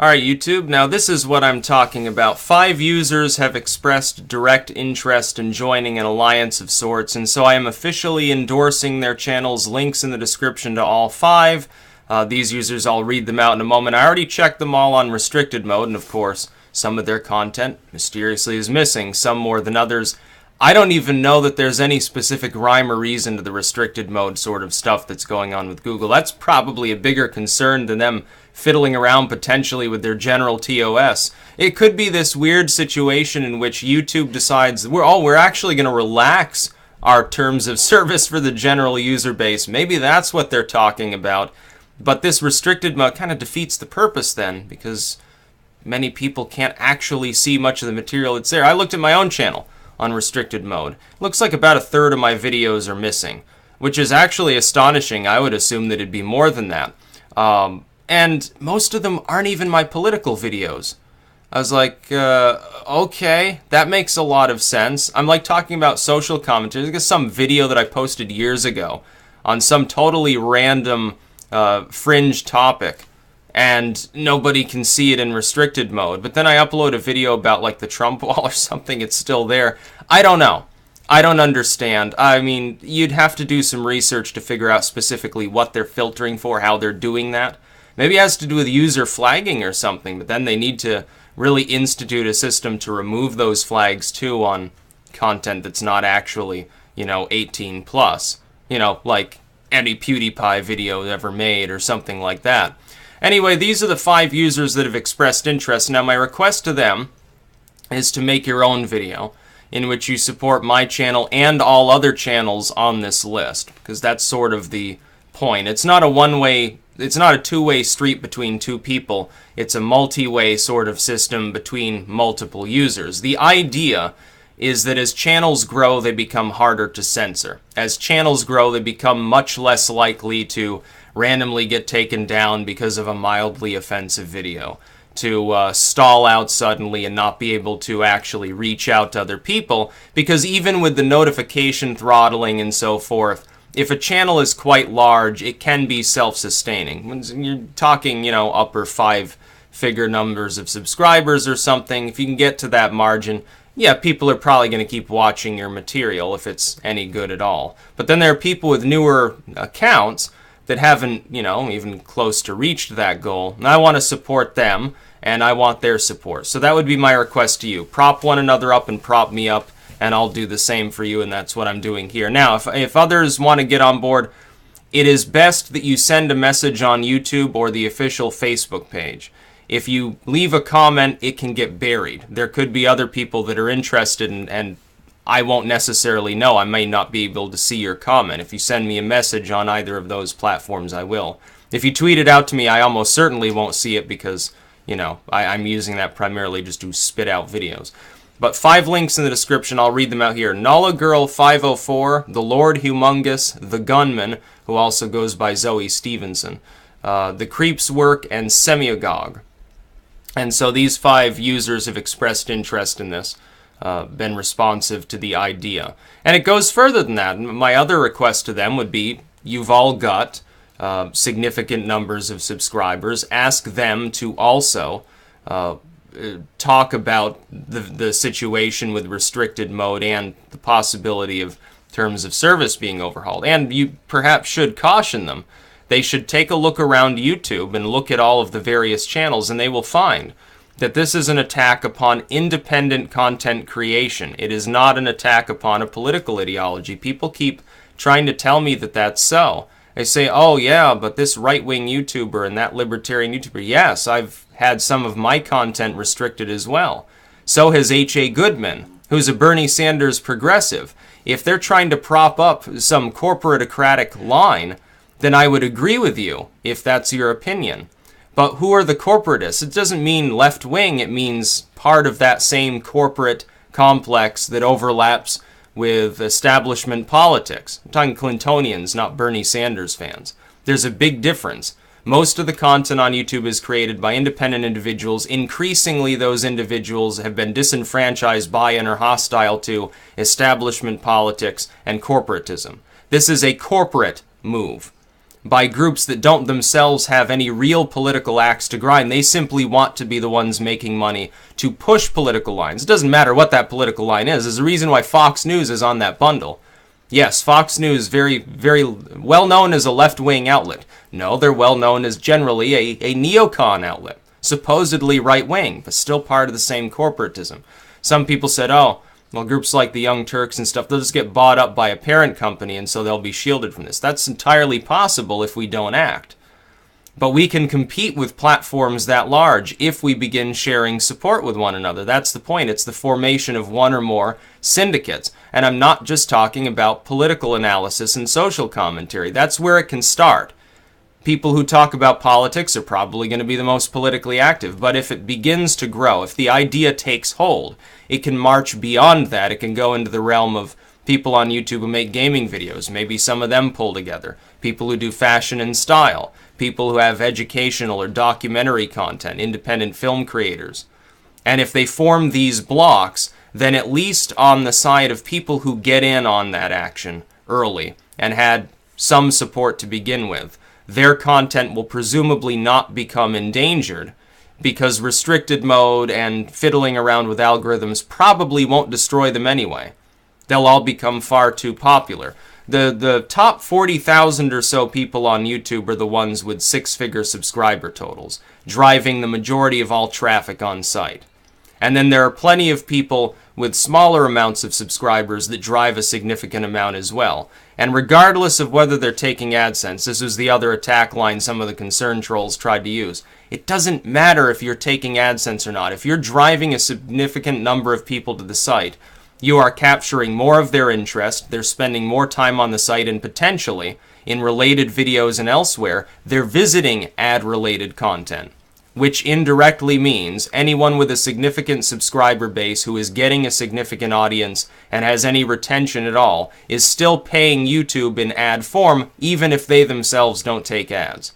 Alright, YouTube, now this is what I'm talking about. 5 users have expressed direct interest in joining an alliance of sorts, and so I am officially endorsing their channels. Links in the description to all 5. These users, I'll read them out in a moment. I already checked them all on restricted mode, and of course, some of their content mysteriously is missing, some more than others. I don't even know that there's any specific rhyme or reason to the restricted mode sort of stuff that's going on with Google. That's probably a bigger concern than them fiddling around potentially with their general TOS. It could be this weird situation in which YouTube decides, we're actually going to relax our terms of service for the general user base. Maybe that's what they're talking about. But this restricted mode kind of defeats the purpose then, because many people can't actually see much of the material that's there. I looked at my own channel on restricted mode. Looks like about 1/3 of my videos are missing, which is actually astonishing. I would assume that it'd be more than that. And most of them aren't even my political videos. I was like, okay, that makes a lot of sense. I'm like talking about social commentary. I guess some video that I posted years ago on some totally random fringe topic, and nobody can see it in restricted mode. But then I upload a video about like the Trump wall or something, it's still there. I don't know. I don't understand. I mean, you'd have to do some research to figure out specifically what they're filtering for, how they're doing that. Maybe it has to do with user flagging or something, but then they need to really institute a system to remove those flags too on content that's not actually, 18 plus. Like any PewDiePie video ever made or something like that. Anyway, these are the 5 users that have expressed interest. Now, my request to them is to make your own video in which you support my channel and all other channels on this list, because that's sort of the point. It's not a two-way street between 2 people. It's a multi-way sort of system between multiple users. The idea is that as channels grow, they become harder to censor. As channels grow, they become much less likely to randomly get taken down because of a mildly offensive video, to stall out suddenly and not be able to actually reach out to other people, because even with the notification throttling and so forth, if a channel is quite large, it can be self-sustaining. When you're talking, upper 5-figure numbers of subscribers or something, if you can get to that margin, yeah, people are probably going to keep watching your material if it's any good at all. But then there are people with newer accounts that haven't, even close to reached that goal, and I want to support them, and I want their support. So that would be my request to you. Prop one another up and prop me up, and I'll do the same for you, and that's what I'm doing here. Now, if others want to get on board, it is best that you send a message on YouTube or the official Facebook page. If you leave a comment, it can get buried. There could be other people that are interested, and I won't necessarily know. I may not be able to see your comment. If you send me a message on either of those platforms, I will. If you tweet it out to me, I almost certainly won't see it because, I'm using that primarily just to spit out videos. But 5 links in the description, I'll read them out here. NollaGirl504, TheLordHumungus, the Gunman, who also goes by Zoe Stevenson, thecreepswork, and Semiogogue. And so these 5 users have expressed interest in this, been responsive to the idea. And it goes further than that. My other request to them would be, you've all got significant numbers of subscribers. Ask them to also talk about the situation with restricted mode and the possibility of terms of service being overhauled. And you perhaps should caution them. They should take a look around YouTube and look at all of the various channels, and they will find that this is an attack upon independent content creation. It is not an attack upon a political ideology. People keep trying to tell me that that's so. They say, oh yeah, but this right-wing YouTuber and that libertarian YouTuber, yes, I've had some of my content restricted as well. So has H.A. Gunman, who's a Bernie Sanders progressive. If they're trying to prop up some corporatocratic line, then I would agree with you, if that's your opinion. But who are the corporatists? It doesn't mean left-wing, it means part of that same corporate complex that overlaps with establishment politics. I'm talking Clintonians, not Bernie Sanders fans. There's a big difference. Most of the content on YouTube is created by independent individuals. Increasingly, those individuals have been disenfranchised by and are hostile to establishment politics and corporatism. This is a corporate move. by groups that don't themselves have any real political axe to grind. They simply want to be the ones making money to push political lines. It doesn't matter what that political line is. There's a reason why Fox News is on that bundle. Yes, Fox News, very, very well known as a left-wing outlet. No, they're well known as generally a neocon outlet. Supposedly right-wing, but still part of the same corporatism. Some people said, oh, well, groups like the Young Turks and stuff, they'll just get bought up by a parent company, and so they'll be shielded from this. That's entirely possible if we don't act. But we can compete with platforms that large if we begin sharing support with one another. That's the point. It's the formation of one or more syndicates. And I'm not just talking about political analysis and social commentary. That's where it can start. People who talk about politics are probably going to be the most politically active, but if it begins to grow, if the idea takes hold, it can march beyond that. It can go into the realm of people on YouTube who make gaming videos, maybe some of them pull together, people who do fashion and style, people who have educational or documentary content, independent film creators. And if they form these blocks, then at least on the side of people who get in on that action early and had some support to begin with, their content will presumably not become endangered because restricted mode and fiddling around with algorithms probably won't destroy them anyway. They'll all become far too popular. The top 40,000 or so people on YouTube are the ones with six-figure subscriber totals, driving the majority of all traffic on site. And then there are plenty of people with smaller amounts of subscribers that drive a significant amount as well. And regardless of whether they're taking AdSense, this was the other attack line some of the concern trolls tried to use. It doesn't matter if you're taking AdSense or not. If you're driving a significant number of people to the site, you are capturing more of their interest, they're spending more time on the site, and potentially, in related videos and elsewhere, they're visiting ad-related content, which indirectly means anyone with a significant subscriber base who is getting a significant audience and has any retention at all is still paying YouTube in ad form, even if they themselves don't take ads.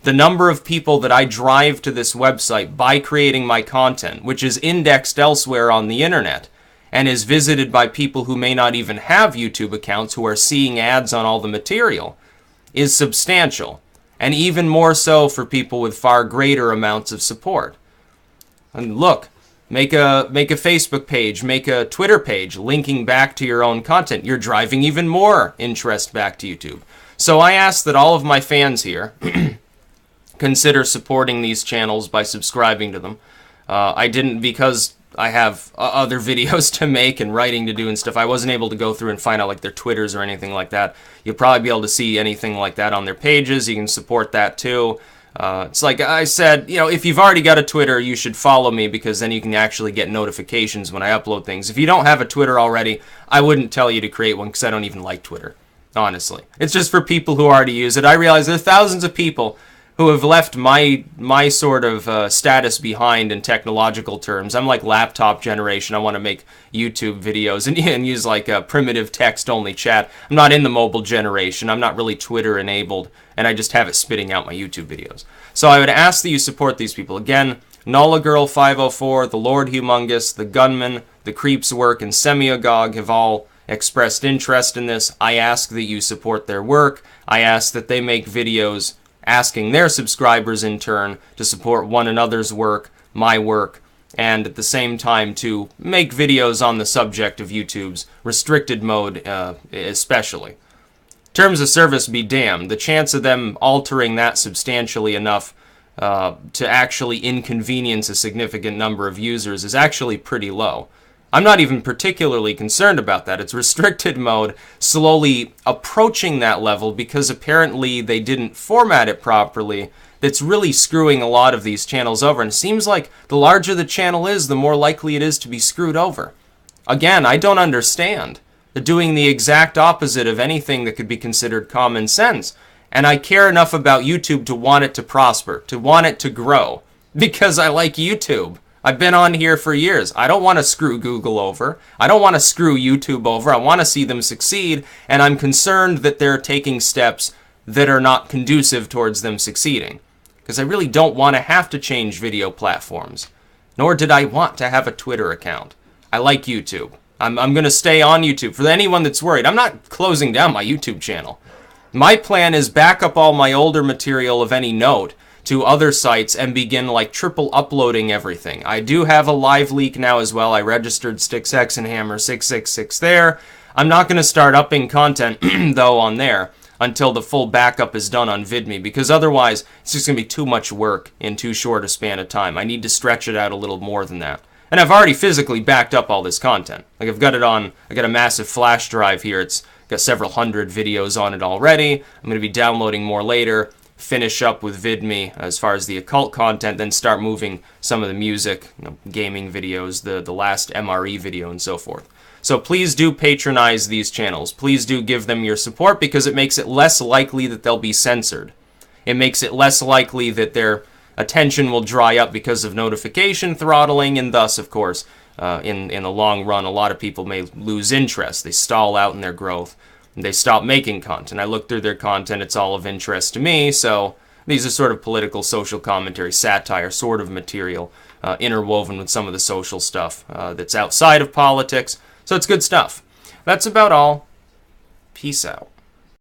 The number of people that I drive to this website by creating my content, which is indexed elsewhere on the internet, and is visited by people who may not even have YouTube accounts who are seeing ads on all the material, is substantial. And even more so for people with far greater amounts of support. And look, make a Facebook page, make a Twitter page linking back to your own content. You're driving even more interest back to YouTube. So I ask that all of my fans here consider supporting these channels by subscribing to them. I didn't because I have other videos to make and writing to do and stuff. I wasn't able to go through and find out like their Twitters or anything like that. You'll probably be able to see anything like that on their pages. You can support that too. It's like I said, you know, if you've already got a Twitter, you should follow me because then you can actually get notifications when I upload things. If you don't have a Twitter already, I wouldn't tell you to create one because I don't even like Twitter, honestly. It's just for people who already use it. I realize there are thousands of people who have left my sort of status behind in technological terms. I'm like laptop generation. I want to make YouTube videos and use like a primitive text-only chat. I'm not in the mobile generation. I'm not really Twitter-enabled, and I just have it spitting out my YouTube videos. So I would ask that you support these people. Again, NollaGirl504, TheLordHumungus, the Gunman, thecreepswork, and Semiogogue have all expressed interest in this. I ask that you support their work. I ask that they make videos asking their subscribers in turn to support one another's work, my work, and at the same time to make videos on the subject of YouTube's restricted mode especially. Terms of service be damned. The chance of them altering that substantially enough to actually inconvenience a significant number of users is actually pretty low. I'm not even particularly concerned about that. It's restricted mode slowly approaching that level because apparently they didn't format it properly. That's really screwing a lot of these channels over. And it seems like the larger the channel is, the more likely it is to be screwed over. Again, I don't understand. They're doing the exact opposite of anything that could be considered common sense. And I care enough about YouTube to want it to prosper, to want it to grow, because I like YouTube. I've been on here for years. I don't want to screw Google over. I don't want to screw YouTube over. I want to see them succeed, and I'm concerned that they're taking steps that are not conducive towards them succeeding. Because I really don't want to have to change video platforms. Nor did I want to have a Twitter account. I like YouTube. I'm going to stay on YouTube. For anyone that's worried, I'm not closing down my YouTube channel. My plan is back up all my older material of any note to other sites and begin like triple uploading everything. I do have a live leak now as well. I registered Styx and Hammer 666 there. I'm not going to start upping content though on there until the full backup is done on VidMe, because otherwise it's just going to be too much work in too short a span of time. I need to stretch it out a little more than that. And I've already physically backed up all this content. Like I've got it on, I got a massive flash drive here. It's got several hundred videos on it already. I'm going to be downloading more later, finish up with VidMe as far as the occult content, then start moving some of the music, gaming videos, the last MRE video and so forth. So please do patronize these channels. Please do give them your support, because it makes it less likely that they'll be censored. It makes it less likely that their attention will dry up because of notification throttling, and thus, of course, in the long run, a lot of people may lose interest. They stall out in their growth, and they stop making content. I look through their content, it's all of interest to me, so these are sort of political, social commentary, satire sort of material, interwoven with some of the social stuff that's outside of politics. So it's good stuff. That's about all. Peace out.